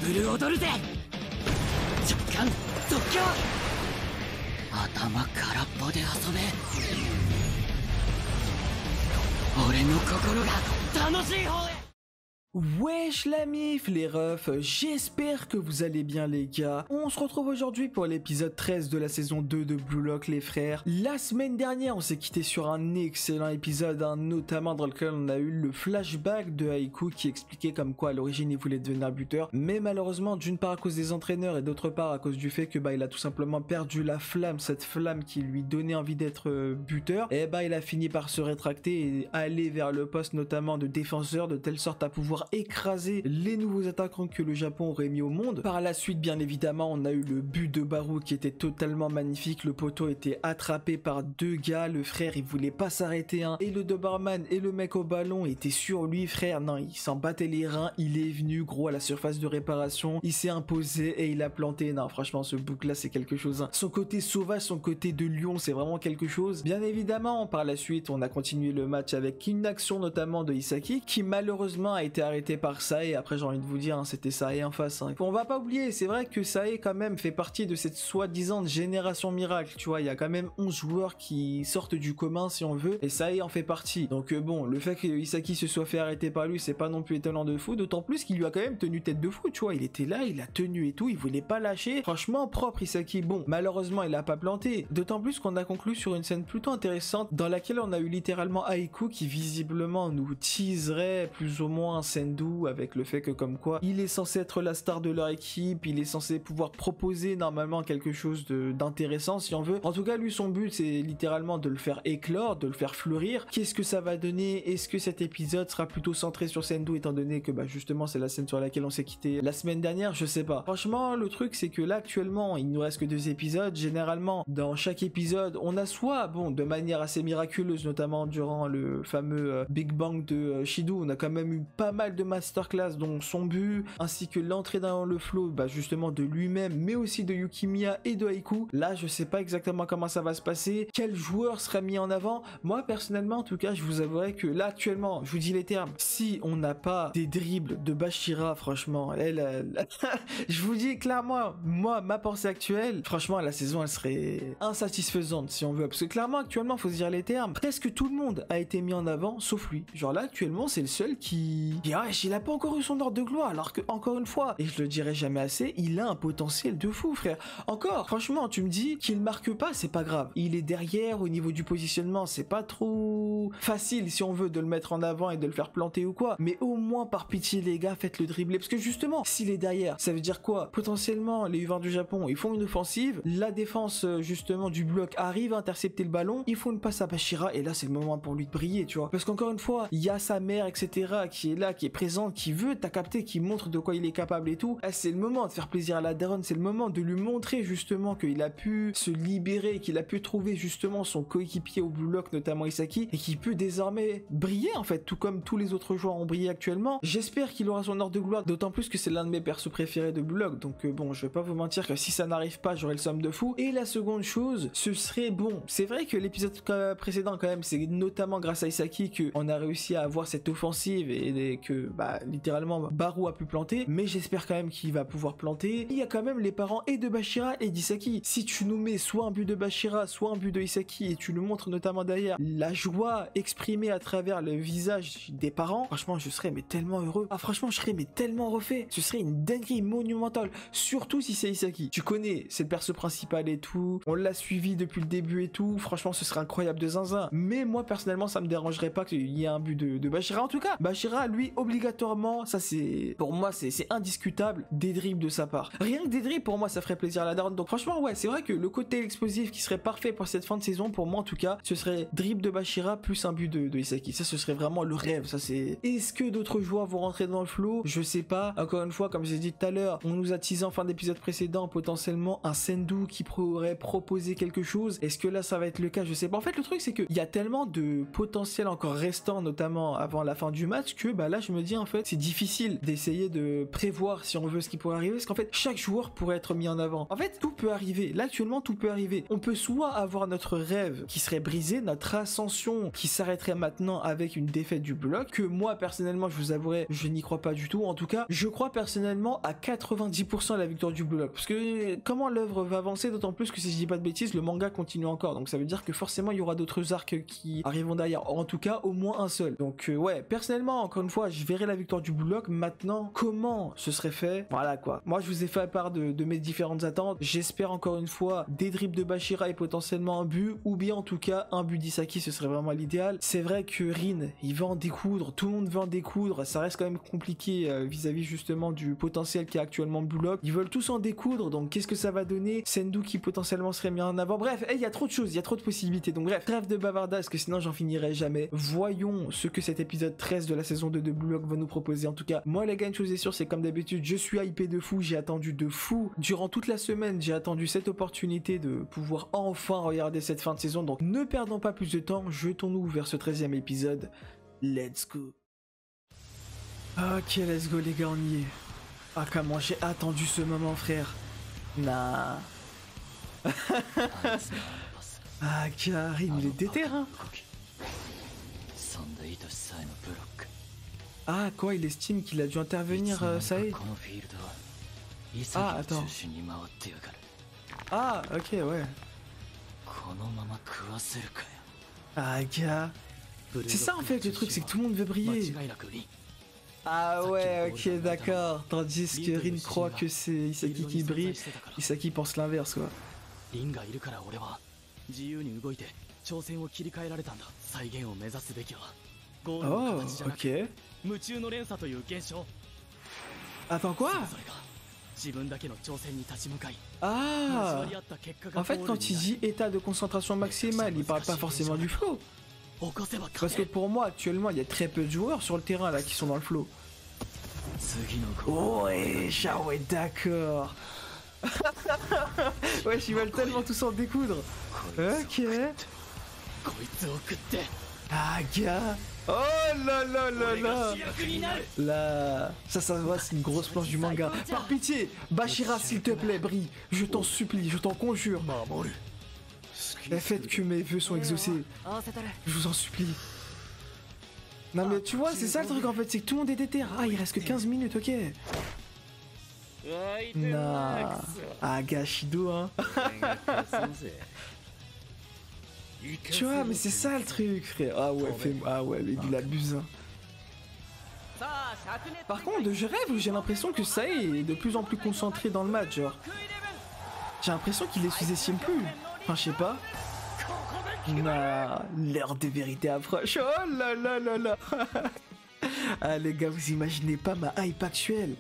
ブル踊るぜ。直感即興。頭空っぽで遊べ。俺の心が楽しい方へ。 Wesh la mif les refs, j'espère que vous allez bien les gars. On se retrouve aujourd'hui pour l'épisode 13 de la saison 2 de Blue Lock les frères. La semaine dernière on s'est quitté sur un excellent épisode, notamment dans lequel on a eu le flashback de Haiku qui expliquait comme quoi à l'origine il voulait devenir buteur. Mais malheureusement d'une part à cause des entraîneurs et d'autre part à cause du fait que il a tout simplement perdu la flamme, cette flamme qui lui donnait envie d'être buteur. Et il a fini par se rétracter et aller vers le poste notamment de défenseur de telle sorte à pouvoir écraser les nouveaux attaquants que le Japon aurait mis au monde. Par la suite, bien évidemment, on a eu le but de Baru qui était totalement magnifique. Le poteau était attrapé par deux gars. Le frère, il voulait pas s'arrêter. Et le Doberman et le mec au ballon étaient sur lui, frère. Non, il s'en battait les reins. Il est venu, gros, à la surface de réparation. Il s'est imposé et il a planté. Non, franchement, ce bouc-là, c'est quelque chose. Son côté sauvage, son côté de lion, c'est vraiment quelque chose. Bien évidemment, par la suite, on a continué le match avec une action notamment de Isaki qui malheureusement a été arrêté par Sae. Après j'ai envie de vous dire c'était Sae en face. On va pas oublier, c'est vrai que Sae quand même fait partie de cette soi-disant génération miracle, tu vois, il y a quand même 11 joueurs qui sortent du commun si on veut, et Sae en fait partie. Donc bon, le fait que Isaki se soit fait arrêter par lui, c'est pas non plus étonnant de fou, d'autant plus qu'il lui a quand même tenu tête de fou, tu vois, il était là, il a tenu et tout, il voulait pas lâcher. Franchement propre Isaki. Bon, malheureusement il a pas planté, d'autant plus qu'on a conclu sur une scène plutôt intéressante dans laquelle on a eu littéralement Haiku qui visiblement nous teaserait plus ou moins Sendu avec le fait que comme quoi il est censé être la star de leur équipe, il est censé pouvoir proposer normalement quelque chose d'intéressant si on veut. En tout cas lui son but c'est littéralement de le faire éclore, de le faire fleurir. Qu'est-ce que ça va donner? Est-ce que cet épisode sera plutôt centré sur Sendu étant donné que justement c'est la scène sur laquelle on s'est quitté la semaine dernière? Je sais pas. Franchement le truc c'est que là actuellement il nous reste que 2 épisodes. Généralement dans chaque épisode on a soit de manière assez miraculeuse notamment durant le fameux Big Bang de Shido, on a quand même eu pas mal de masterclass dont son but ainsi que l'entrée dans le flow justement de lui-même mais aussi de Yukimiya et de Haiku. Là je sais pas exactement comment ça va se passer, quel joueur sera mis en avant. Moi personnellement en tout cas je vous avouerai que là actuellement je vous dis les termes, si on n'a pas des dribbles de Bashira franchement je vous dis clairement moi ma pensée actuelle franchement la saison elle serait insatisfaisante si on veut, parce que clairement actuellement faut se dire les termes, presque tout le monde a été mis en avant sauf lui. Genre là actuellement c'est le seul qui il a pas encore eu son ordre de gloire, alors que encore une fois, et je le dirai jamais assez, il a un potentiel de fou frère. Encore, franchement tu me dis qu'il marque pas, c'est pas grave, il est derrière au niveau du positionnement, c'est pas trop facile si on veut de le mettre en avant et de le faire planter ou quoi, mais au moins par pitié les gars faites le dribbler, parce que justement s'il est derrière ça veut dire quoi? Potentiellement les U20 du Japon ils font une offensive, la défense justement du bloc arrive à intercepter le ballon, il faut une passe à Bashira et là c'est le moment pour lui de briller, tu vois, parce qu'encore une fois il y a sa mère etc qui est là, qui est présente, qui veut t'as capté, qui montre de quoi il est capable et tout. C'est le moment de faire plaisir à la daronne, c'est le moment de lui montrer justement qu'il a pu se libérer, qu'il a pu trouver justement son coéquipier au Blue Lock, notamment Isaki, et qu'il peut désormais briller en fait, tout comme tous les autres joueurs ont brillé actuellement. J'espère qu'il aura son ordre de gloire, d'autant plus que c'est l'un de mes persos préférés de Blue Lock, donc bon, je vais pas vous mentir que si ça n'arrive pas, j'aurai le somme de fou. Et la seconde chose, ce serait c'est vrai que l'épisode précédent quand même, c'est notamment grâce à Isaki qu'on a réussi à avoir cette offensive et que littéralement Baru a pu planter, mais j'espère quand même qu'il va pouvoir planter. Il y a quand même les parents et de Bashira et d'Isaki. Si tu nous mets soit un but de Bashira, soit un but de Isaki et tu nous montres notamment derrière la joie exprimée à travers le visage des parents, franchement je serais tellement heureux. Franchement je serais tellement refait. Ce serait une dinguerie monumentale, surtout si c'est Isaki. Tu connais, c'est le perso principal et tout, on l'a suivi depuis le début et tout, franchement ce serait incroyable de zinzin. Mais moi personnellement ça me dérangerait pas qu'il y ait un but de Bashira. En tout cas Bashira lui obligatoirement, ça c'est pour moi c'est indiscutable, des dribbles de sa part. Rien que des dribbles pour moi ça ferait plaisir à la daronne. Donc franchement ouais, c'est vrai que le côté explosif qui serait parfait pour cette fin de saison, pour moi en tout cas, ce serait dribble de Bashira plus un but de Isaki. Ça ce serait vraiment le rêve. Ça c'est. Est-ce que d'autres joueurs vont rentrer dans le flow? Je sais pas. Encore une fois, comme j'ai dit tout à l'heure, on nous a teasé en fin d'épisode précédent potentiellement un Sendu qui pourrait proposer quelque chose. Est-ce que là ça va être le cas? Je sais pas. En fait le truc c'est que il y a tellement de potentiel encore restant, notamment avant la fin du match, que là je je me dis en fait c'est difficile d'essayer de prévoir si on veut ce qui pourrait arriver parce qu'en fait chaque joueur pourrait être mis en avant. En fait tout peut arriver, là actuellement tout peut arriver. On peut soit avoir notre rêve qui serait brisé, notre ascension qui s'arrêterait maintenant avec une défaite du bloc, que moi personnellement je vous avouerai je n'y crois pas du tout. En tout cas je crois personnellement à 90% à la victoire du bloc parce que comment l'œuvre va avancer, d'autant plus que si je dis pas de bêtises le manga continue encore, donc ça veut dire que forcément il y aura d'autres arcs qui arriveront derrière, en tout cas au moins un seul. Donc ouais, personnellement encore une fois je verrai la victoire du bloc. Maintenant comment ce serait fait, voilà quoi. Moi je vous ai fait part de mes différentes attentes, j'espère encore une fois des dribbles de Bashira et potentiellement un but, ou bien en tout cas un but d'Isaki, ce serait vraiment l'idéal. C'est vrai que Rin il va en découdre, tout le monde veut en découdre, ça reste quand même compliqué vis-à-vis justement du potentiel qui est actuellement Blue Lock. Ils veulent tous en découdre, donc qu'est-ce que ça va donner? Sendu qui potentiellement serait mis en avant, bref, il y a trop de choses, il y a trop de possibilités, donc bref, trêve de bavardage parce que sinon j'en finirai jamais. Voyons ce que cet épisode 13 de la saison 2 de Blue Lock va nous proposer. En tout cas moi les gars, une chose est sûre, c'est comme d'habitude je suis hypé de fou, j'ai attendu de fou durant toute la semaine, j'ai attendu cette opportunité de pouvoir enfin regarder cette fin de saison, donc ne perdons pas plus de temps, jetons-nous vers ce 13e épisode. Let's go. Ok, let's go les gars, on y est. Ah comment j'ai attendu ce moment frère. Nah. Ah Karim il est déter hein. Ah quoi, il estime qu'il a dû intervenir ça y est. Ah attends. Ah ok ouais. Ah gars. C'est ça en fait le truc, c'est que tout le monde veut briller. Ah ouais ok d'accord. Tandis que Rin croit que c'est Isaki qui brille, Isaki pense l'inverse quoi. Oh ok. Attends quoi? Ah. En fait quand il dit état de concentration maximale, il parle pas forcément du flow. Parce que pour moi actuellement il y a très peu de joueurs sur le terrain là qui sont dans le flow. Oh ouais, ouais d'accord. Ouais ils veulent tellement tous en découdre. Ok. Ah gars. Oh là là là là. Là. Ça se voit, c'est une grosse planche du manga. Par pitié, Bashira s'il te plaît brille. Je t'en supplie, je t'en conjure. Faites que mes vœux sont exaucés. Je vous en supplie. Non mais tu vois, c'est ça le truc en fait, c'est que tout le monde est déter. Ah il reste que 15 minutes, ok. Nah. Ah Gashido hein. Tu vois, mais c'est ça le truc, frère. Ah ouais, ah ouais, mais il abuse. Hein. Par contre, je rêve, j'ai l'impression que ça est de plus en plus concentré dans le match, genre. J'ai l'impression qu'il les sous-estime plus. Enfin, je sais pas. Nah, l'heure de vérité approche. Oh là là là là. Ah les gars, vous imaginez pas ma hype actuelle.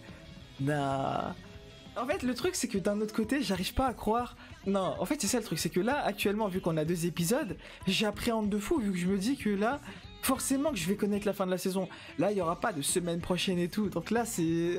Nah. En fait, le truc, c'est que d'un autre côté, j'arrive pas à croire. Non, en fait, c'est ça le truc, c'est que là, actuellement, vu qu'on a 2 épisodes, j'appréhende de fou, vu que je me dis que là, forcément que je vais connaître la fin de la saison. Là, il y aura pas de semaine prochaine et tout. Donc là, c'est...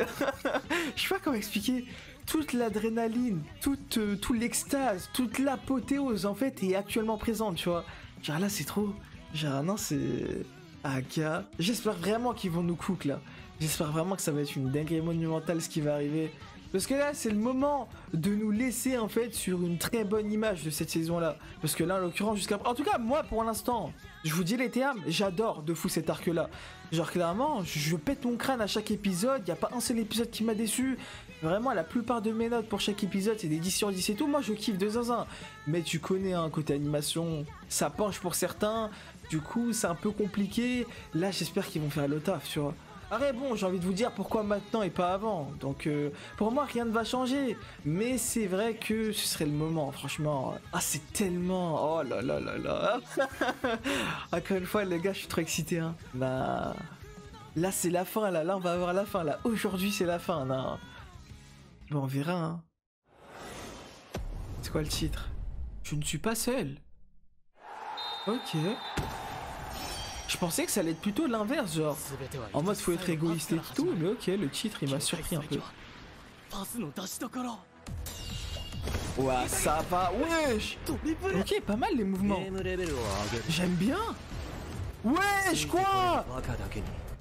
je sais pas comment expliquer. Toute l'adrénaline, toute l'extase, toute l'apothéose, en fait, est actuellement présente, tu vois. Genre là, c'est trop... Genre, non, c'est... Aka. J'espère vraiment qu'ils vont nous cook, là. J'espère vraiment que ça va être une dinguerie monumentale, ce qui va arriver. Parce que là, c'est le moment de nous laisser en fait sur une très bonne image de cette saison-là. Parce que là, en l'occurrence, jusqu'à... En tout cas, moi, pour l'instant, je vous dis les termes, j'adore de fou cet arc-là. Genre, clairement, je pète mon crâne à chaque épisode. Il n'y a pas un seul épisode qui m'a déçu. Vraiment, la plupart de mes notes pour chaque épisode, c'est des 10 sur 10 et tout. Moi, je kiffe de zinzin. Mais tu connais, hein, côté animation, ça penche pour certains. Du coup, c'est un peu compliqué. Là, j'espère qu'ils vont faire le taf, tu vois. Après bon, j'ai envie de vous dire pourquoi maintenant et pas avant. Donc pour moi rien ne va changer. Mais c'est vrai que ce serait le moment, franchement. Ah c'est tellement... Oh là là là là. Encore une fois les gars, je suis trop excité. Hein. Là c'est la fin, là on va avoir la fin. Là aujourd'hui c'est la fin. Non. Bon on verra. Hein. C'est quoi le titre? Je ne suis pas seul. Ok. Je pensais que ça allait être plutôt l'inverse, genre en mode faut être égoïste et tout, mais ok, le titre il m'a surpris un peu. Ouah, ça va, wesh. Ok, pas mal les mouvements. J'aime bien. Wesh, quoi?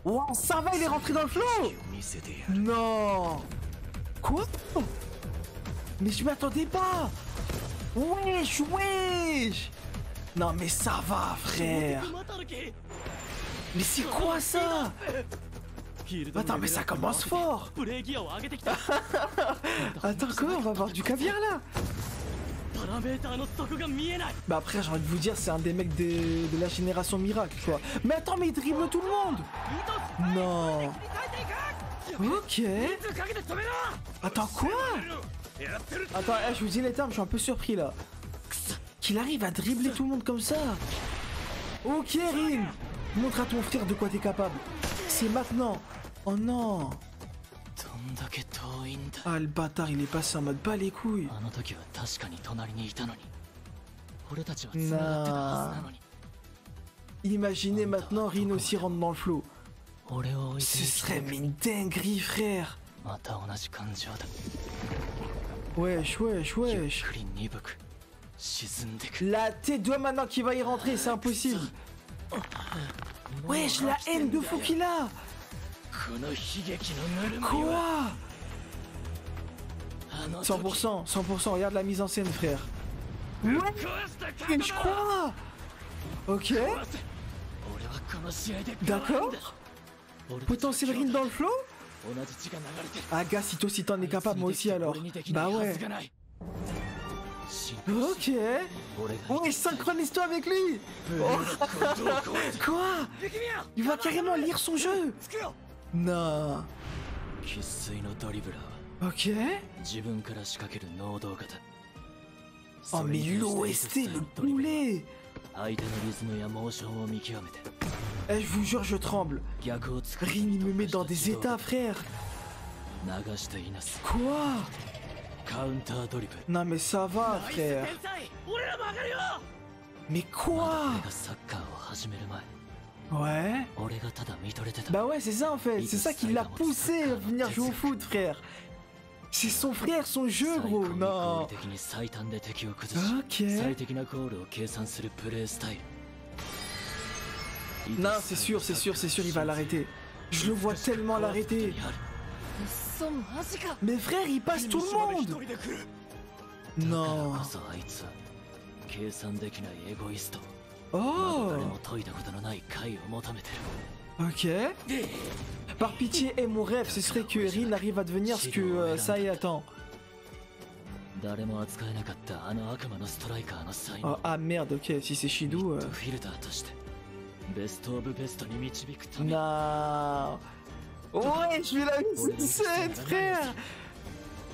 Wow, ça va, il est rentré dans le flow. Non. Quoi? Mais je m'attendais pas. Wesh, wesh. Non mais ça va, frère. Mais c'est quoi ça? Attends, mais ça commence fort. Attends, quoi? On va avoir du caviar là. Bah après, j'ai envie de vous dire, c'est un des mecs de la génération miracle, quoi. Mais attends, mais il dribble tout le monde. Non. Ok. Attends, quoi? Attends, je vous dis les termes, je suis un peu surpris là. Qu'il arrive à dribbler tout le monde comme ça. Ok, Rin. Montre à ton frère de quoi t'es capable. C'est maintenant. Oh non. Ah, le bâtard, il est passé en mode bas les couilles. Nah. Imaginez maintenant Rin aussi rentre dans le flow. Ce serait mais une dinguerie, frère. Wesh, wesh, wesh. La T2 maintenant qui va y rentrer, c'est impossible. Wesh, la haine de fou qu'il a. Quoi? 100%, 100%, regarde la mise en scène, frère. Ouais, je crois. Ok. D'accord. Potentiel Rin dans le flow. Ah gars, si toi aussi t'en es capable, moi aussi alors. Bah ouais. Ok. Ouais, synchronise-toi avec lui. Oh. Quoi? Il va carrément lire son jeu. Non. Ok. Oh mais l'OST, le poulet. Eh, je vous jure, je tremble. Rin, il me met dans des états, frère. Quoi? Non mais ça va, frère. Mais quoi? Ouais. Bah ouais, c'est ça en fait. C'est ça qui l'a poussé à venir jouer au foot, frère. C'est son frère, son jeu, gros. Non. Ok. Non, c'est sûr, il va l'arrêter. Je le vois tellement l'arrêter. Mais frère, il passe tout le monde. Non. Oh. Ok. Par pitié, et mon rêve, ce serait que Rin arrive à devenir ce que Sai attend. Oh, ah merde, ok, si c'est Shido. Non. Ouais, je vais la mise en scène, frère.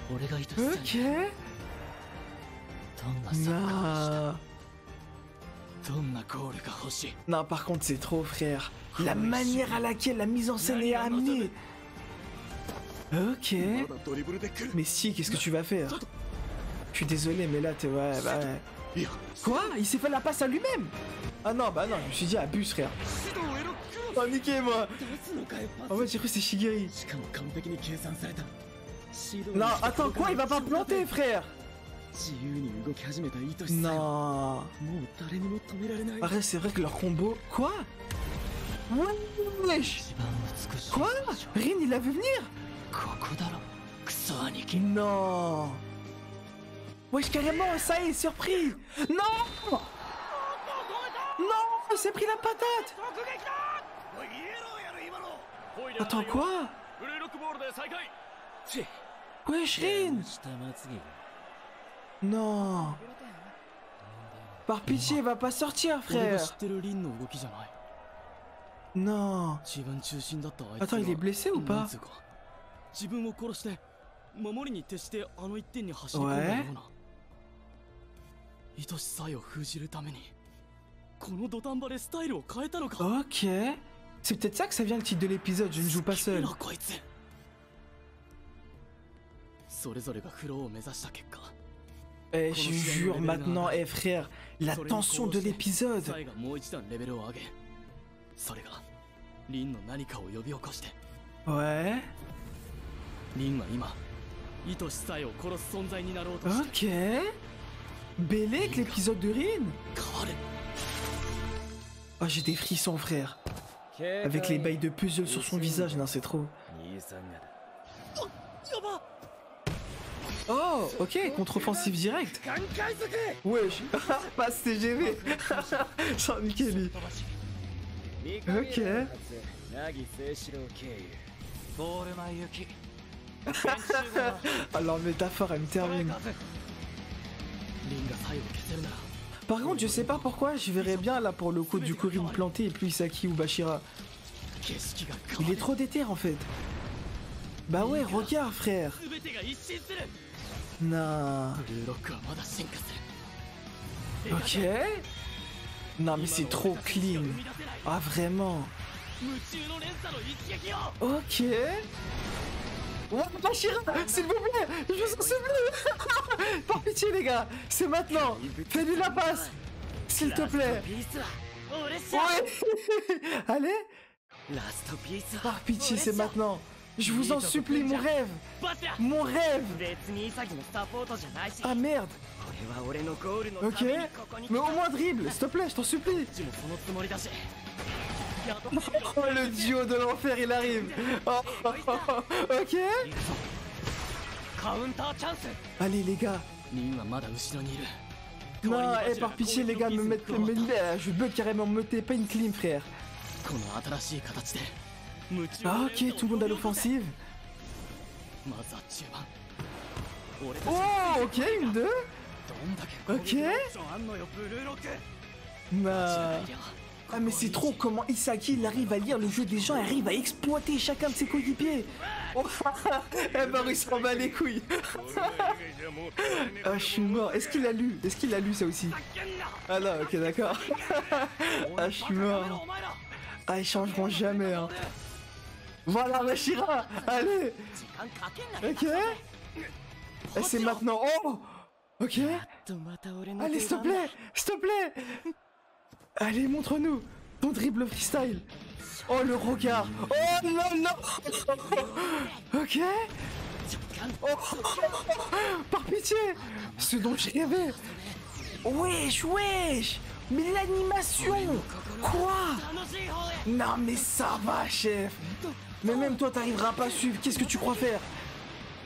Ok. Non. Non, par contre, c'est trop, frère. La manière à laquelle la mise en scène est amenée. Ok. Mais si, qu'est-ce que tu vas faire? Je suis désolé, mais là, t'es... Ouais, bah ouais. Quoi? Il s'est fait la passe à lui-même? Ah non, bah non, je me suis dit, abuse, frère. Oh, niquez-moi. En fait, j'ai cru que c'est Shigiri. Non, attends, quoi? Il va pas planter, frère. Non. Arrête, c'est vrai que leur combo... Quoi? Wesh. Quoi? Rin, il l'a vu venir? Non. Wesh, carrément, ça y est, surpris. Non. Non, il s'est pris la patate. Attends, quoi? Wesh, Rin. Non. Par pitié, va pas sortir, frère. Non. Attends, il est blessé ou pas? Ouais. Ok. C'est peut-être ça que ça vient le titre de l'épisode, je ne joue pas seul. Eh, je jure maintenant, eh frère, la tension de l'épisode. Ouais. Ok. Bellec, l'épisode de Rin. Oh, j'ai des frissons, frère. Avec les bails de puzzle sur son visage, non c'est trop. Oh, ok, contre-offensive directe. Wesh, passe TGV. Sans niquer lui. Ok. Alors métaphore, elle me termine. Par contre, je sais pas pourquoi, je verrais bien là pour le coup du Kurin planté et puis Isaki ou Bashira. Il est trop déter en fait. Bah ouais, regarde frère. Non. Ok. Non mais c'est trop clean. Ah vraiment. Ok. Ouais, Bashira, s'il vous plaît, je vous en supplie. Par pitié les gars, c'est maintenant. Fais-lui la passe, s'il te plaît. Ouais. Allez. Par pitié, c'est maintenant. Je vous en supplie, mon rêve. Mon rêve. Ah merde. Ok. Mais au moins dribble, s'il te plaît, je t'en supplie. Oh, le duo de l'enfer, il arrive. Oh, oh, oh, oh. Ok. Allez les gars. Non, par pitié les gars, je bug carrément, me mettez pas une clim frère. Ah ok, tout le monde à l'offensive. Oh ok, une deux. Ok. Nah. Ah mais c'est trop comment Isaki il arrive à lire le jeu des gens, il arrive à exploiter chacun de ses coéquipiers. Oh, eh ben il s'en bat les couilles. Ah je suis mort. Est-ce qu'il a lu? Est-ce qu'il a lu ça aussi? Ah non, ok d'accord. Ah je suis mort. Ah ils changeront jamais hein. Voilà Bashira. Allez. Ok. Et c'est maintenant. Oh. Ok. Allez s'il te plaît. S'il te plaît. Allez, montre-nous ton dribble freestyle. Oh, le regard. Oh, non, non. Ok. Oh, par pitié. Ce dont j'ai rêvé. Wesh, wesh. Mais l'animation. Quoi? Non, mais ça va, chef. Mais même toi, t'arriveras pas à suivre. Qu'est-ce que tu crois faire?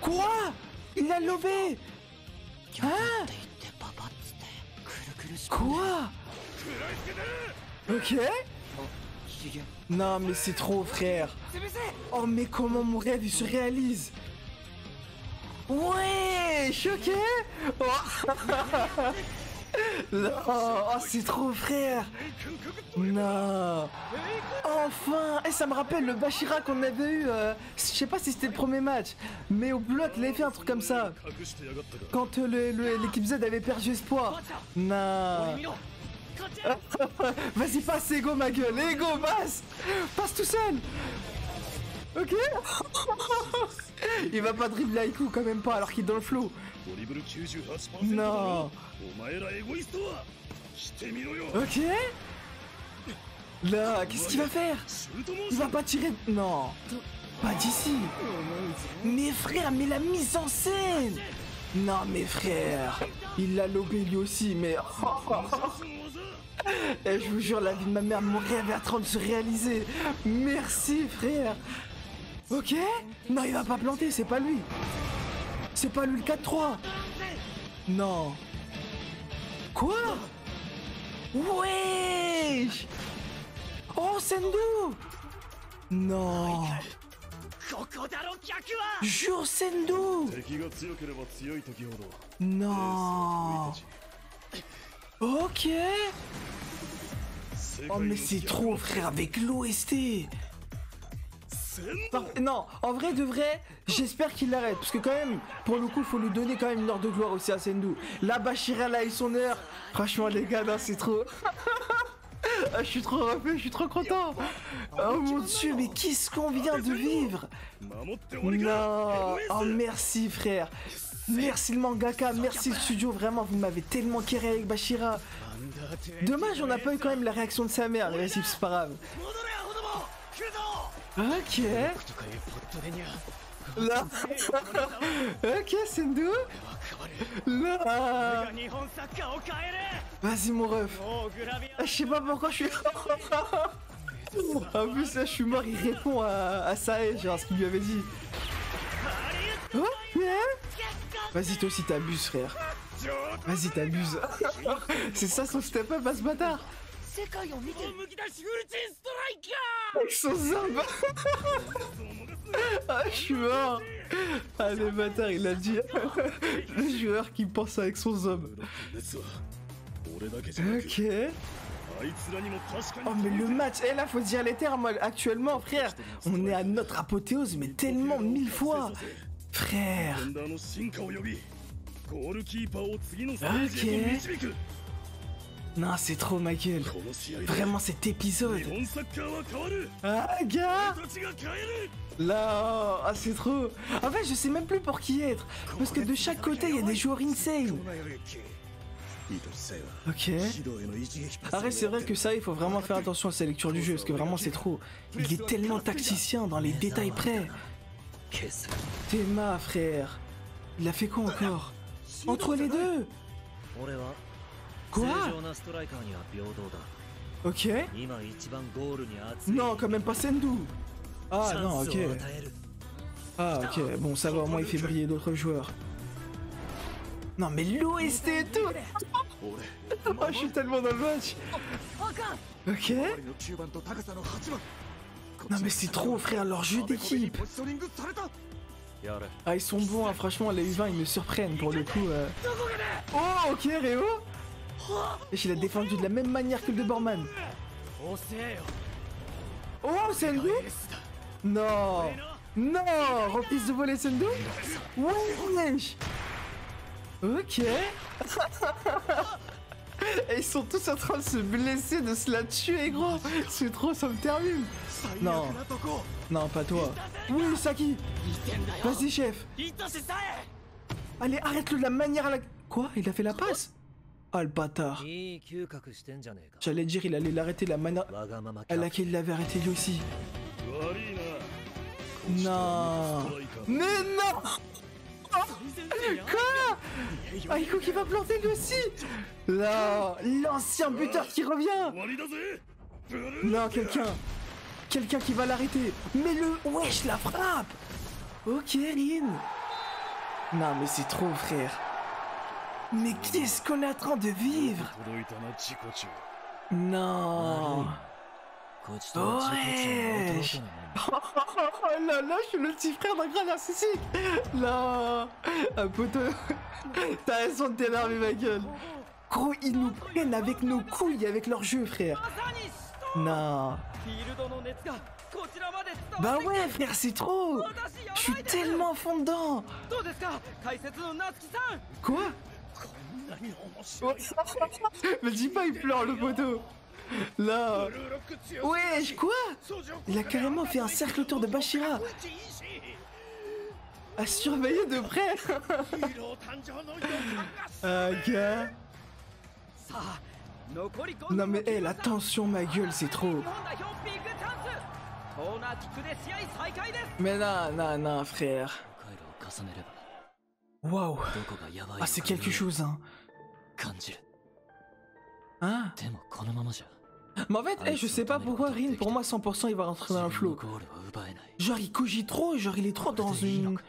Quoi? Il a lobé. Hein? Quoi? Ok. Non mais c'est trop frère. Oh mais comment mon rêve il se réalise. Ouais, choqué. Oh. Non, oh, c'est trop frère. Non. Enfin. Et ça me rappelle le Bashira qu'on avait eu. Je sais pas si c'était le premier match, mais au bloc il avait fait un truc comme ça. Quand l'équipe Z avait perdu espoir. Non. Vas-y passe Ego ma gueule, Ego passe. Passe tout seul. Ok. Il va pas dribbler Aiku quand même pas alors qu'il est dans le flow. Non. Ok. Là, qu'est-ce qu'il va faire? Il va pas tirer. Non. Pas d'ici. Mais frère, mais la mise en scène. Non mais frère. Il l'a lobé lui aussi mais... Et je vous jure, la vie de ma mère, mon rêve est en train de se réaliser. Merci, frère. Ok. Non, il va pas planter, c'est pas lui. C'est pas lui le 4-3. Non. Quoi? Wesh. Oh, Sendu. Non. Jure Sendu. Non. Ok. Oh mais c'est trop frère avec l'OST. Non, en vrai de vrai, j'espère qu'il l'arrête. Parce que quand même, pour le coup, faut lui donner quand même une heure de gloire aussi à Sendu. La Bashira là et son heure. Franchement les gars, non c'est trop. Je suis trop refait, je suis trop content. Oh mon dieu, mais qu'est-ce qu'on vient de vivre? Non. Oh merci frère. Merci le mangaka, merci le studio, vraiment vous m'avez tellement carré avec Bashira. Dommage on n'a pas eu quand même la réaction de sa mère, mais c'est pas grave. Ok. Là. Ok Sendu. Là. Vas-y mon ref. Je sais pas pourquoi je suis... En plus là je suis mort, il répond à Sae, genre ce qu'il lui avait dit. Oh, vas-y toi aussi t'abuses frère. Vas-y t'abuses. C'est ça son step up à ce bâtard. Avec son zob. Ah je suis mort. Ah le bâtard il a dit. Le joueur qui pense avec son zob. Ok. Oh mais le match, eh là faut dire les termes, actuellement frère, on est à notre apothéose mais tellement 1000 fois. Frère. Ok. Non c'est trop ma gueule. Vraiment cet épisode. Ah gars. Là, ah c'est trop. En fait je sais même plus pour qui être. Parce que de chaque côté il y a des joueurs insane. Ok. Après c'est vrai que ça il faut vraiment faire attention à sa lecture du jeu parce que vraiment c'est trop. Il est tellement tacticien dans les détails près. Théma frère. Il a fait quoi encore? Entre les deux? Quoi? Ok. Non quand même pas Sendu. Ah non ok. Ah ok bon ça va au moins il fait briller d'autres joueurs. Non mais l'OST et tout. Oh je suis tellement dans le match. Ok. Non mais c'est trop frère leur jeu d'équipe. Ah ils sont bons hein, franchement les U20 ils me surprennent pour le coup. Oh ok Réo. Et il a défendu de la même manière que le de Borman. Oh Sendu. Non. Non. Reprise de volet Sendu. Wesh. Ok. Et ils sont tous en train de se blesser, de se la tuer gros. C'est trop, ça me termine. Non. Non, pas toi. Oui, Saki. Vas-y, chef. Allez, arrête-le de la manière à la... Quoi? Il a fait la passe? Ah, le bâtard. J'allais dire, il allait l'arrêter de la manière à laquelle il l'avait arrêté lui aussi. Non. Mais non. Quoi? Aiko qui va planter lui aussi. Là, l'ancien buteur qui revient. Non, quelqu'un qui va l'arrêter. Mais le... Wesh, la frappe. Ok, Rin. Non, mais c'est trop, frère. Mais qu'est-ce qu'on est en train de vivre? Non. Ouais. Oh là là, je suis le petit frère d'un grand narcissique. Là, un poteau. T'as raison de t'énerver ma gueule. Gros, ils nous prennent avec nos couilles, avec leur jeu, frère. Non. Bah ouais, frère, c'est trop. Je suis tellement fond dedans. Quoi? Me dis pas, il pleure le poteau. Là. Wesh, quoi? Il a carrément fait un cercle autour de Bashira. À surveiller de près. Ah, gars. Non mais hé, la tension ma gueule, c'est trop. Mais non, frère. Waouh. Ah, c'est quelque chose, hein. Hein? Mais en fait, je sais pas pourquoi Rin, pour moi 100% il va rentrer dans un flow. Genre il cogite trop, genre il est trop dans une...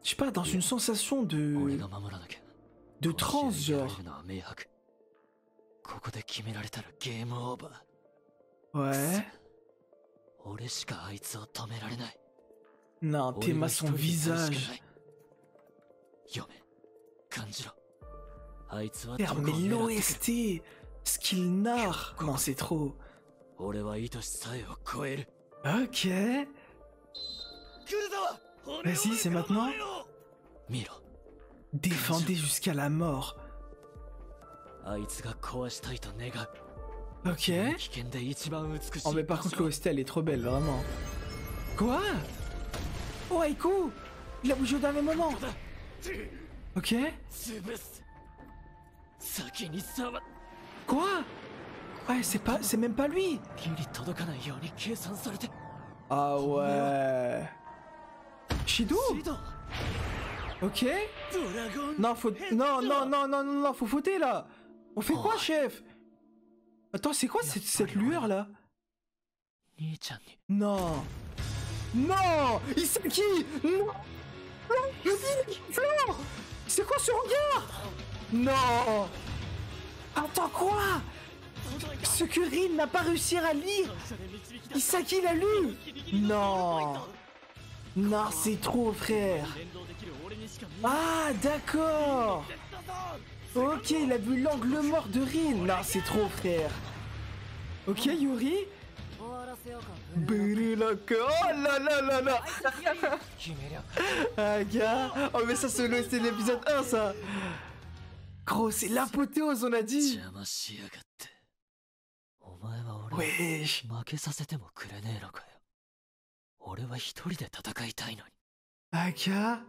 Je sais pas, dans une sensation de transe, genre. Ouais. Non, Théma son visage. Merde, mais l'OST, skill nar. Non, c'est trop. Ok. Vas-y, c'est maintenant. Défendez jusqu'à la mort. Ok. Oh mais par contre l'OST elle est trop belle, vraiment. Quoi? Oh Aiko, il a bougé au dernier moment. Ok. Quoi? Ouais, c'est même pas lui. Ah ouais. Shido? Ok. Non, faut... Non, faut fauter là. On fait quoi, chef? Attends, c'est quoi cette lueur là? 兄ちゃんに Non. Non. Isaki. Non. Non. Flan. C'est quoi ce regard? Non. Attends, quoi? Ce que Rin n'a pas réussi à lire, Isaki l'a lu. Non. Non, c'est trop, frère. Ah, d'accord. Ok, il a vu l'angle mort de Rin. Non, c'est trop, frère. Ok, Yuri. Berilaka. Oh là là là là. Ah, gars. Oh, mais ça, c'est l'épisode 1, ça. Gros, c'est l'apothéose, on a dit. 邪魔しやがってお前は俺を Wesh. 負けさせてもくれねえのかよ俺は一人で戦いたいのに Aka.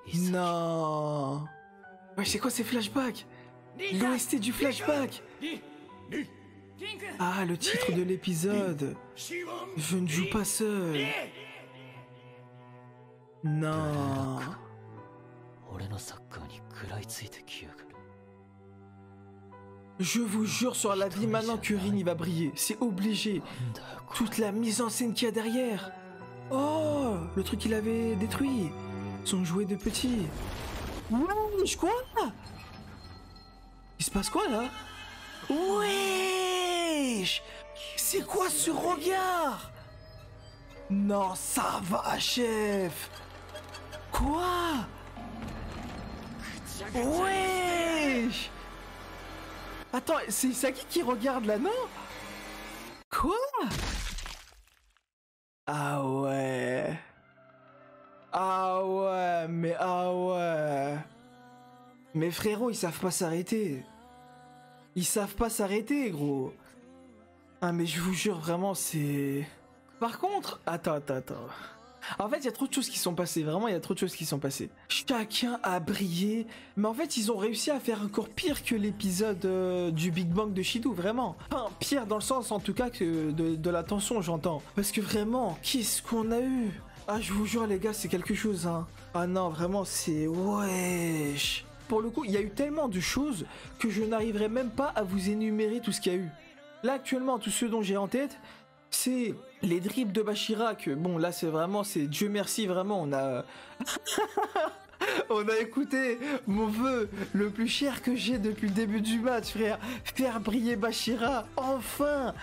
いざ Non. Ouais, c'est quoi ces flashbacks? L'OST du flashback. Ah, le titre de l'épisode. Je ne joue pas seul. Non. 俺のサッカーに食らいついてきやがる Je vous jure sur la vie maintenant que Rin il va briller. C'est obligé. なんだよこ Toute la mise en scène qu'il y a derrière. Oh, le truc qu'il avait détruit. Son jouet de petit. Wesh, quoi? Il se passe quoi là? Wesh. C'est quoi ce regard? Non, ça va, chef. Quoi? Wesh. Attends, c'est Isaki qui regarde là, non? Quoi? Ah ouais. Ah ouais, mais ah ouais. Mais frérot, ils savent pas s'arrêter. Ils savent pas s'arrêter, gros. Ah mais je vous jure, vraiment, c'est... Par contre... Attends. En fait, il y a trop de choses qui sont passées. Vraiment, il y a trop de choses qui sont passées. Chacun a brillé. Mais en fait, ils ont réussi à faire encore pire que l'épisode du Big Bang de Shidou. Vraiment. Enfin, pire dans le sens, en tout cas, que de la tension, j'entends. Parce que vraiment, qu'est-ce qu'on a eu? Ah, je vous jure, les gars, c'est quelque chose, hein. Ah non, vraiment, c'est... Wesh. Pour le coup, il y a eu tellement de choses que je n'arriverai même pas à vous énumérer tout ce qu'il y a eu. Là, actuellement, tout ce dont j'ai en tête... C'est les dribbles de Bashira que, bon, là, c'est vraiment, c'est Dieu merci, vraiment, on a... on a écouté mon vœu le plus cher que j'ai depuis le début du match, frère. Faire briller Bashira. Enfin,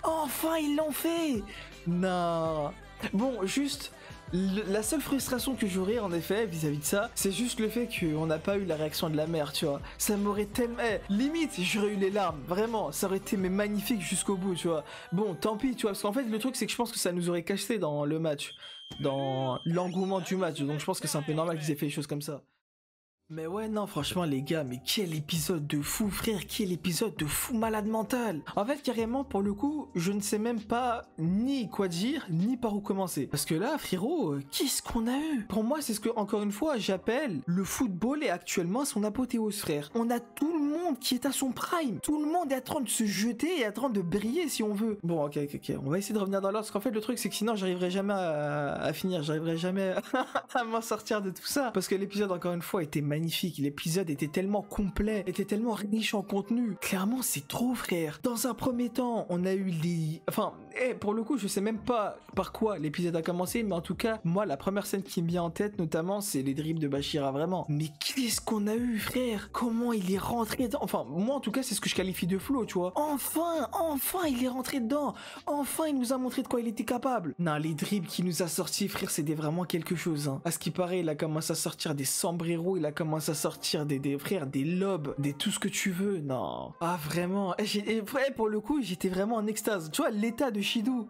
ils l'ont fait. Non. Bon, juste... La seule frustration que j'aurais en effet vis-à-vis de ça, c'est juste le fait qu'on n'a pas eu la réaction de la mère, tu vois. Ça m'aurait tellement... limite, j'aurais eu les larmes, vraiment. Ça aurait été mais magnifique jusqu'au bout, tu vois. Bon, tant pis, tu vois, parce qu'en fait, le truc, c'est que je pense que ça nous aurait caché dans le match. Dans l'engouement du match. Donc je pense que c'est un peu normal qu'ils aient fait des choses comme ça. Mais ouais, non, franchement, les gars, mais quel épisode de fou, frère, quel épisode de fou malade mental. En fait, carrément, pour le coup, je ne sais même pas ni quoi dire, ni par où commencer. Parce que là, frérot, qu'est-ce qu'on a eu? Pour moi, c'est ce que, encore une fois, j'appelle le football est actuellement à son apothéose, frère. On a tout le monde qui est à son prime. Tout le monde est en train de se jeter et en train de briller, si on veut. Bon, ok, on va essayer de revenir dans l'ordre, parce qu'en fait, le truc, c'est que sinon, j'arriverai jamais à finir, j'arriverai jamais à m'en sortir de tout ça. Parce que l'épisode, encore une fois, était magnifique. L'épisode était tellement complet, était tellement riche en contenu. Clairement, c'est trop, frère. Dans un premier temps, on a eu les... Enfin, pour le coup, je sais même pas par quoi l'épisode a commencé, mais en tout cas, moi, la première scène qui me vient en tête, notamment, c'est les dribbles de Bashira, vraiment. Mais qu'est-ce qu'on a eu, frère? Comment il est rentré dedans? Enfin, moi, en tout cas, c'est ce que je qualifie de flow, tu vois. Enfin, il est rentré dedans. Enfin, il nous a montré de quoi il était capable. Non, les dribbles qu'il nous a sortis, frère, c'était vraiment quelque chose, hein. À ce qui paraît, il a commencé à sortir des sombreros, il a commencé à sortir des frères, des lobes, des tout ce que tu veux. Non. Ah, vraiment. Pour le coup, j'étais vraiment en extase. Tu vois, l'état de Shidou.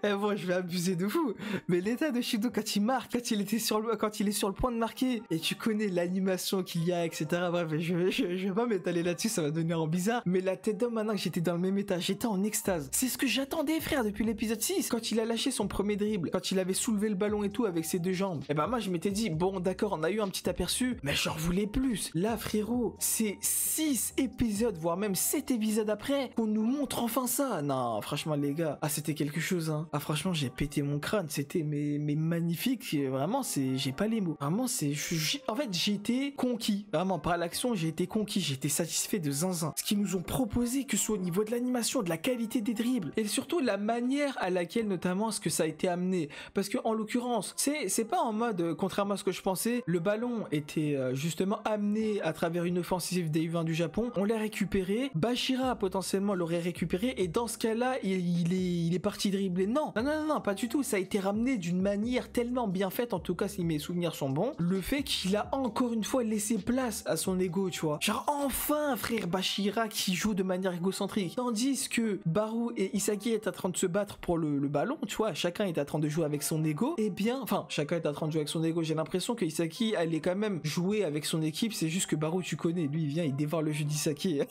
Bon, je vais abuser de fou. Mais l'état de Shidou, quand il marque, quand il est sur le point de marquer, et tu connais l'animation qu'il y a, etc. Bref, je vais pas m'étaler là-dessus, ça va devenir en bizarre. Mais la tête d'homme, maintenant que j'étais dans le même état, j'étais en extase. C'est ce que j'attendais, frère, depuis l'épisode 6. Quand il a lâché son premier dribble, quand il avait soulevé le ballon et tout avec ses deux jambes. Et bah, moi, je m'étais dit, bon, d'accord, on a eu un un petit aperçu, mais j'en voulais plus. Là, frérot, c'est 6 épisodes, voire même 7 épisodes après, qu'on nous montre enfin ça. Non, franchement, les gars, c'était quelque chose, hein. Ah, franchement, j'ai pété mon crâne, c'était mais magnifique. Vraiment, j'ai pas les mots. Vraiment, en fait, j'ai été conquis. Vraiment, par l'action, j'ai été conquis. J'ai été satisfait de zinzin. Ce qu'ils nous ont proposé, que ce soit au niveau de l'animation, de la qualité des dribbles, et surtout la manière à laquelle, notamment, ce que ça a été amené. Parce que, en l'occurrence, c'est pas en mode, contrairement à ce que je pensais, le ballon était justement amené à travers une offensive des U20 du Japon. On l'a récupéré. Bachira, potentiellement, l'aurait récupéré. Et dans ce cas-là, il est parti dribbler. Non, pas du tout. Ça a été ramené d'une manière tellement bien faite, en tout cas, si mes souvenirs sont bons. Le fait qu'il a encore une fois laissé place à son ego, tu vois. Genre, enfin, frère Bachira qui joue de manière égocentrique. Tandis que Baru et Isagi est en train de se battre pour le ballon, tu vois. Chacun est en train de jouer avec son ego. Eh bien, enfin, chacun est en train de jouer avec son ego. J'ai l'impression que Isagi allait quand même jouer avec son équipe. C'est juste que Baru, tu connais, lui, il vient, il dévore le jeu d'Isagi.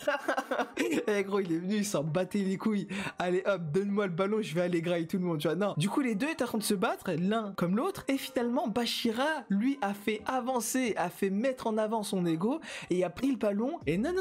Eh gros, il est venu, il s'en battait les couilles. Allez hop, donne-moi le ballon, je vais aller grailler tout le monde, tu vois. Non. Du coup, les deux étaient en train de se battre, l'un comme l'autre. Et finalement, Bachira, lui, a fait avancer, a fait mettre en avant son ego et a pris le ballon. Et non,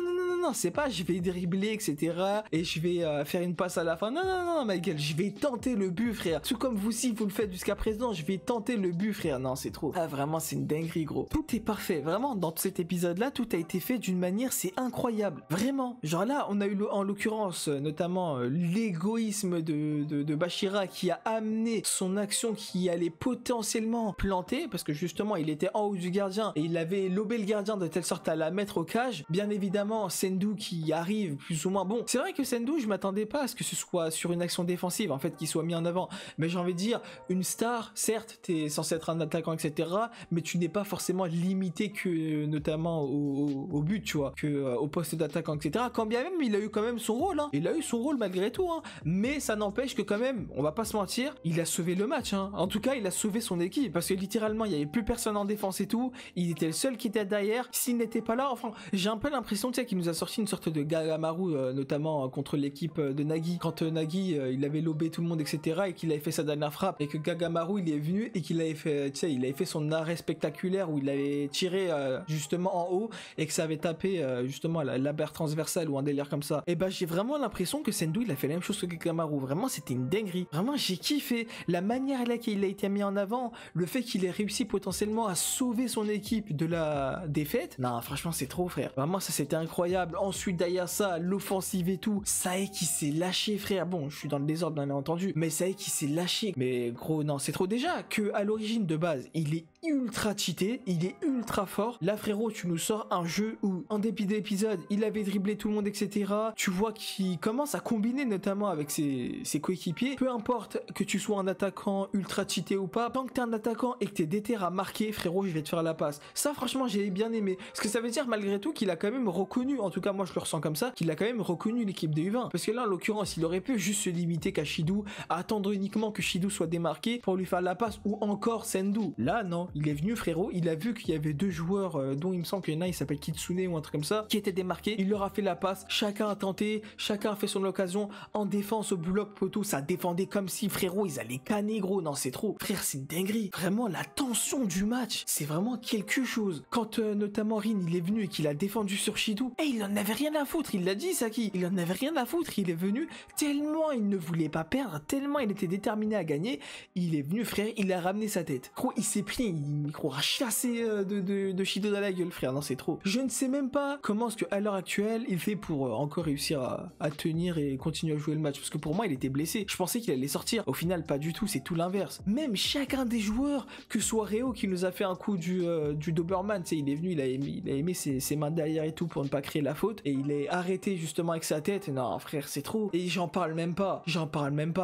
c'est pas je vais dribbler, etc. Et je vais faire une passe à la fin. Non, ma gueule, je vais tenter le but, frère. Tout comme vous, si vous le faites jusqu'à présent, je vais tenter le but, frère. Non, c'est trop. Ah, vraiment, c'est une dinguerie, gros. Tout est parfait. Vraiment, dans cet épisode-là, tout a été fait d'une manière, c'est incroyable. Vraiment. Genre là, on a eu en l'occurrence, notamment, l'égoïsme de Bachira qui a amené son action qui allait potentiellement planter, parce que justement, il était en haut du gardien et il avait lobé le gardien de telle sorte à la mettre au cage. Bien évidemment, Sendu qui arrive plus ou moins. Bon, c'est vrai que Sendu, je m'attendais pas à ce que ce soit sur une action défensive, en fait, qu'il soit mis en avant. Mais j'ai envie de dire, une star, certes, t'es censé être un attaquant, etc., mais tu n'es pas forcément limité que, notamment, au but, tu vois, que au poste d'attaquant, etc. Quand bien même, il a eu quand même son rôle, hein. Il a eu son rôle malgré tout, hein. Mais ça n'empêche que quand même, on va pas se mentir, il a sauvé le match, hein. En tout cas, il a sauvé son équipe, parce que littéralement, il y avait plus personne en défense et tout. Il était le seul qui était derrière. S'il n'était pas là, enfin, j'ai un peu l'impression, tu sais, qu'il nous a sorti une sorte de Gagamaru, notamment contre l'équipe de Nagi. Quand Nagi, il avait lobé tout le monde, etc., et qu'il avait fait sa dernière frappe, et que Gagamaru, il est venu, et qu'il avait fait, tu sais, il avait fait son arrêt spectaculaire où il avait tiré justement en haut, et que ça avait tapé justement la barre transversale ou un délire comme ça. Et ben, j'ai vraiment l'impression que Sendu, il a fait la même chose que Gagamaru. Vraiment, c'était une dinguerie. Vraiment, j'ai kiffé la manière à laquelle il a été mis en avant, le fait qu'il ait réussi potentiellement à sauver son équipe de la défaite. Non, franchement, c'est trop, frère. Vraiment, ça, c'était incroyable. Ensuite, derrière ça, l'offensive et tout. Sae qui s'est lâché, frère. Bon, je suis dans le désordre, bien entendu, mais Sae qui s'est lâché. Mais gros, non, c'est trop. Déjà que à l'origine de base, il est ultra cheaté, il est ultra fort. Là, frérot, tu nous sors un jeu où, en dépit d'épisodes, il avait dribblé tout le monde, etc. Tu vois qu'il commence à combiner notamment avec ses coéquipiers. Peu importe que tu sois un attaquant ultra cheaté ou pas, tant que t'es un attaquant et que t'es déter à marquer, frérot, je vais te faire la passe. Ça, franchement, j'ai bien aimé. Parce que ça veut dire, malgré tout, qu'il a quand même reconnu, en tout cas, moi, je le ressens comme ça, qu'il a quand même reconnu l'équipe des U20. Parce que là, en l'occurrence, il aurait pu juste se limiter qu'à Shidou, à attendre uniquement que Shidou soit démarqué pour lui faire la passe, ou encore Sendu. Là, non, il est venu, frérot, il a vu qu'il y avait deux joueurs, dont il me semble qu'il y en a, il s'appelle Kitsune ou un truc comme ça, qui étaient démarqués. Il leur a fait la passe, chacun a tenté, chacun a fait son occasion. En défense, au bloc poteau, ça défendait comme si, frérot, ils allaient canner, gros. Non, c'est trop. Frère, c'est une dinguerie. Vraiment, la tension du match, c'est vraiment quelque chose. Quand notamment Rin, il est venu et qu'il a défendu sur Shidou, et il en avait rien à foutre, il l'a dit, Saki, il en avait rien à foutre, il est venu tellement il ne voulait pas perdre, tellement il était déterminé à gagner, il est venu, frère, il a ramené sa tête. Gros, il s'est pris, il a chassé de Shidou dans la gueule, frère, non, c'est trop. Je ne sais même pas comment est-ce qu'à l'heure actuelle, il fait pour encore réussir à tenir et continuer à jouer le match, parce que pour moi, il était blessé. Je pensais qu'il allait sortir. Au final, pas du tout, c'est tout l'inverse. Même chacun des joueurs, que ce soit Reo qui nous a fait un coup du Doberman, tu sais, il est venu, il a aimé ses mains derrière et tout pour ne pas créer la faute, et il est arrêté justement avec sa tête. Non, frère, c'est trop. Et j'en parle même pas,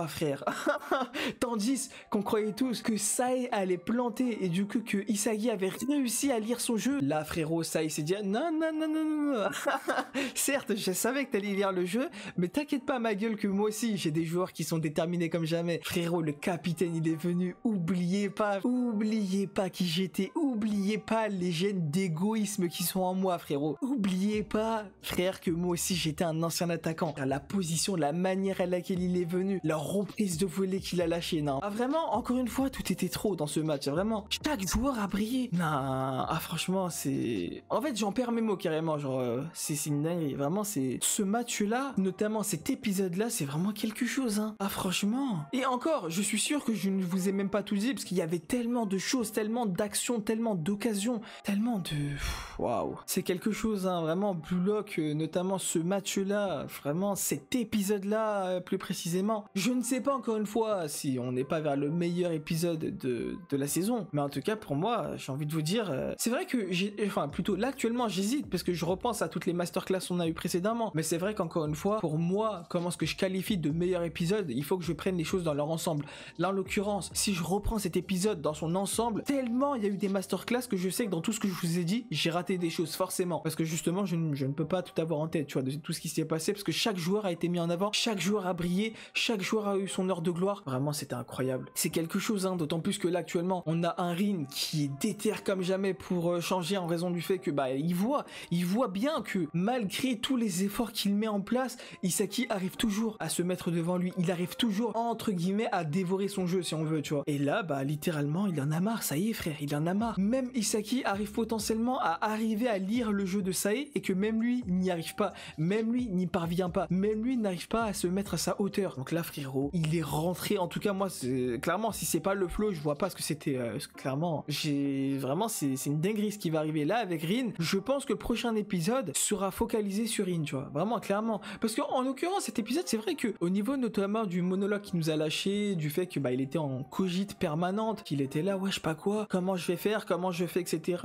frère. Tandis qu'on croyait tous que Sae allait planter et du coup que Isagi avait réussi à lire son jeu. Là, frérot, Sae s'est dit non. Certes, je savais que t'allais lire le jeu, mais t'inquiète pas, ma gueule, que moi aussi, j'ai des joueurs qui sont déterminés comme jamais. Frérot, le capitaine, il est venu. Oubliez pas qui j'étais. Oubliez pas les gènes d'égoïsme qui sont en moi, frérot. Oubliez pas, frère, que moi aussi, j'étais un ancien attaquant. La position, la manière à laquelle il est venu, la reprise de volée qu'il a lâché, non. Ah, vraiment, encore une fois, tout était trop dans ce match. Vraiment, chaque joueur a brillé. Non, ah franchement, c'est... En fait, j'en perds mes mots carrément, genre, c'est une dinguerie. Vraiment, c'est... Ce match-là, notamment cet épisode-là, c'est vraiment quelque chose, hein. Ah franchement. Et encore, je suis sûr que je ne vous ai même pas tout dit, parce qu'il y avait tellement de choses, tellement d'actions, tellement d'occasions, tellement de... Waouh. C'est quelque chose, hein, vraiment, Blue Lock, notamment ce match-là, vraiment, cet épisode-là, plus précisément. Je ne sais pas, encore une fois, si on n'est pas vers le meilleur épisode de la saison, mais en tout cas, pour moi, j'ai envie de vous dire, c'est vrai que plutôt là, actuellement, j'hésite, parce que je repense à toutes les masterclass qu'on a eu précédemment, mais c'est vrai qu'encore une fois, pour moi, comment est-ce que je qualifie de meilleur épisode, il faut que je prenne les choses dans leur ensemble. Là, en l'occurrence, si je reprends cet épisode dans son ensemble, tellement il y a eu des masterclass que je sais que dans tout ce que je vous ai dit, j'ai raté des choses, forcément, parce que justement, je ne peux pas tout avoir en tête, tu vois, de tout ce qui s'est passé, parce que chaque joueur a été mis en avant, chaque joueur a brillé, chaque joueur a eu son heure de gloire. Vraiment, c'était incroyable. C'est quelque chose, hein, d'autant plus que là, actuellement, on a un Rin qui est déter comme jamais pour changer en raison du fait que, bah, il voit bien que malgré tous les efforts qu'il met en place, Isaki arrive toujours à se mettre devant lui. Il arrive toujours, entre guillemets, à dévorer son jeu, si on veut, tu vois. Et là, bah, littéralement, il en a marre. Ça y est, frère, il en a marre. Même Isaki arrive potentiellement à arriver à lire le jeu de Sae et que même lui n'y arrive pas. Même lui n'y parvient pas. Même lui n'arrive pas à se mettre à sa hauteur. Donc là, frérot, il est rentré. En tout cas, moi, clairement, si c'est pas le flow, je vois pas ce que c'était. Clairement, c'est une dinguerie ce qui va arriver là avec Rin. Je pense que le prochain épisode sera focalisé sur Rin, tu vois. Vraiment, clairement. Parce qu'en l'occurrence, cet épisode, c'est vrai que au niveau notamment du monologue qu'il nous a lâché, du fait que bah il était en cogite permanente, qu'il était là, ouais, je sais pas quoi, comment je vais faire, comment je fais, etc.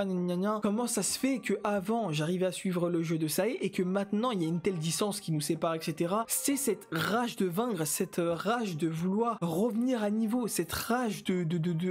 Comment ça se fait que avant j'arrivais à suivre le jeu de Sae et que maintenant il y a une telle distance qui nous sépare, etc. C'est cette rage de vaincre, cette rage de vouloir revenir à niveau, cette rage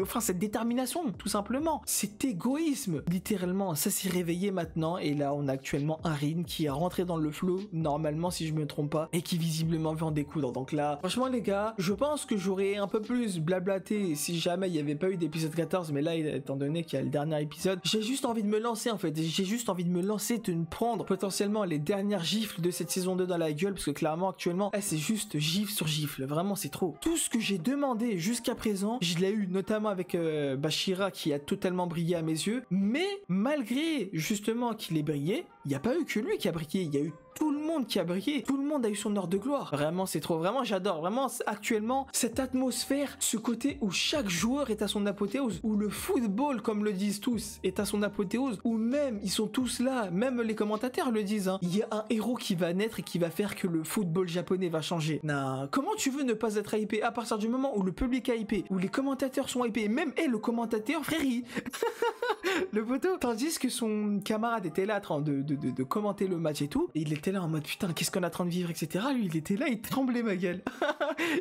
enfin cette détermination, tout simplement. Cet égoïsme, littéralement, ça s'est réveillé maintenant et là on a actuellement un Rin qui est rentré dans le flow, normalement si je me trompe pas, et qui visiblement veut en découdre. Donc là, franchement les gars, je pense que j'aurais un peu plus blablaté si jamais il n'y avait pas eu d'épisode 14, mais là, étant donné qu'il y a le dernier épisode, j'ai juste envie de me lancer en fait, j'ai juste envie de me lancer, de me prendre potentiellement les dernières gifles de cette saison 2 dans la gueule, parce que clairement actuellement, c'est juste gifle sur gifle, vraiment c'est trop. Tout ce que j'ai demandé jusqu'à présent, je l'ai eu notamment avec Bashira qui a totalement brillé à mes yeux, mais malgré justement qu'il ait brillé, il n'y a pas eu que lui qui a brillé, il y a eu tout le monde qui a brillé, tout le monde a eu son heure de gloire. Vraiment, c'est trop, vraiment, j'adore. Vraiment, actuellement, cette atmosphère, ce côté où chaque joueur est à son apothéose, où le football, comme le disent tous, est à son apothéose, où même, ils sont tous là, même les commentateurs le disent, hein. Il y a un héros qui va naître et qui va faire que le football japonais va changer. Non, comment tu veux ne pas être hypé à partir du moment où le public est hypé, où les commentateurs sont hypés, même, le commentateur, frère, le poteau, tandis que son camarade était là en train de commenter le match et tout, et il était là en mode putain qu'est-ce qu'on est en train de vivre, etc. Lui il était là, il tremblait ma gueule.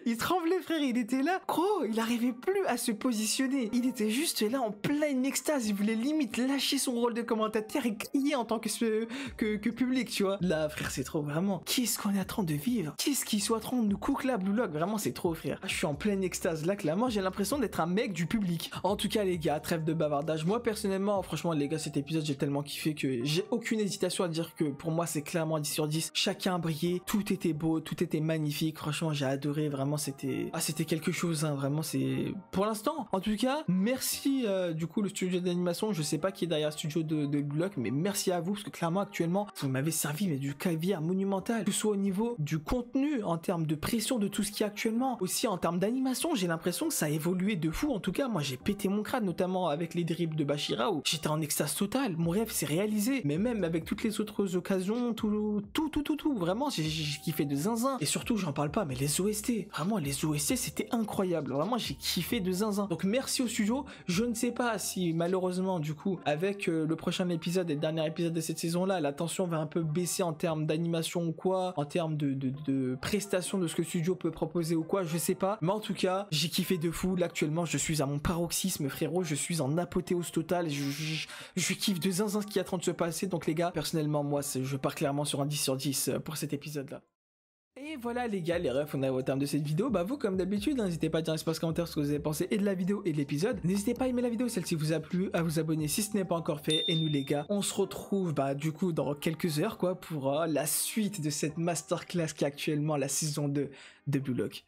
Il tremblait frère, il était là, gros, il arrivait plus à se positionner, il était juste là en pleine extase, il voulait limite lâcher son rôle de commentateur et crier en tant que public, tu vois. Là frère c'est trop, vraiment, qu'est-ce qu'on est en train de vivre, qu'est-ce qu'ils sont en train de nous cook là, Blue Lock, vraiment c'est trop frère. Je suis en pleine extase là, clairement j'ai l'impression d'être un mec du public. En tout cas les gars, trêve de bavardage, moi personnellement franchement les gars cet épisode j'ai tellement kiffé que j'ai aucune hésitation à dire que pour moi c'est clairement 10 sur 10, chacun a brillé, tout était beau, tout était magnifique, franchement j'ai adoré, vraiment c'était quelque chose, hein, vraiment c'est pour l'instant en tout cas. Merci du coup le studio d'animation, je sais pas qui est derrière le studio de Blue Lock, mais merci à vous parce que clairement actuellement vous m'avez servi mais du caviar monumental, que ce soit au niveau du contenu, en termes de pression de tout ce qui est actuellement, aussi en termes d'animation, j'ai l'impression que ça a évolué de fou. En tout cas moi j'ai pété mon crâne, notamment avec les dribbles de Bashira où j'étais en extase totale, mon rêve s'est réalisé, mais même avec toutes les autres occasions, tout, vraiment j'ai kiffé de zinzin. Et surtout j'en parle pas, mais les OST, vraiment les OST c'était incroyable, vraiment j'ai kiffé de zinzin. Donc merci au studio. Je ne sais pas si malheureusement du coup avec le prochain épisode et le dernier épisode de cette saison là, la tension va un peu baisser en termes d'animation ou quoi, en termes de prestation de ce que le studio peut proposer ou quoi, je sais pas, mais en tout cas j'ai kiffé de fou. Là actuellement je suis à mon paroxysme frérot, je suis en apothéose totale, je kiffe de zinzin ce qui est en train de se passer. Donc les gars, personnellement moi je pars clairement sur un 10 sur 10 pour cet épisode là. Et voilà les gars, les refs, on arrive au terme de cette vidéo. Bah vous comme d'habitude, n'hésitez pas à dire dans l'espace commentaire ce que vous avez pensé et de la vidéo et de l'épisode. N'hésitez pas à aimer la vidéo, celle-ci vous a plu, à vous abonner si ce n'est pas encore fait. Et nous les gars, on se retrouve bah du coup dans quelques heures quoi pour la suite de cette masterclass qui est actuellement la saison 2 de Blue Lock.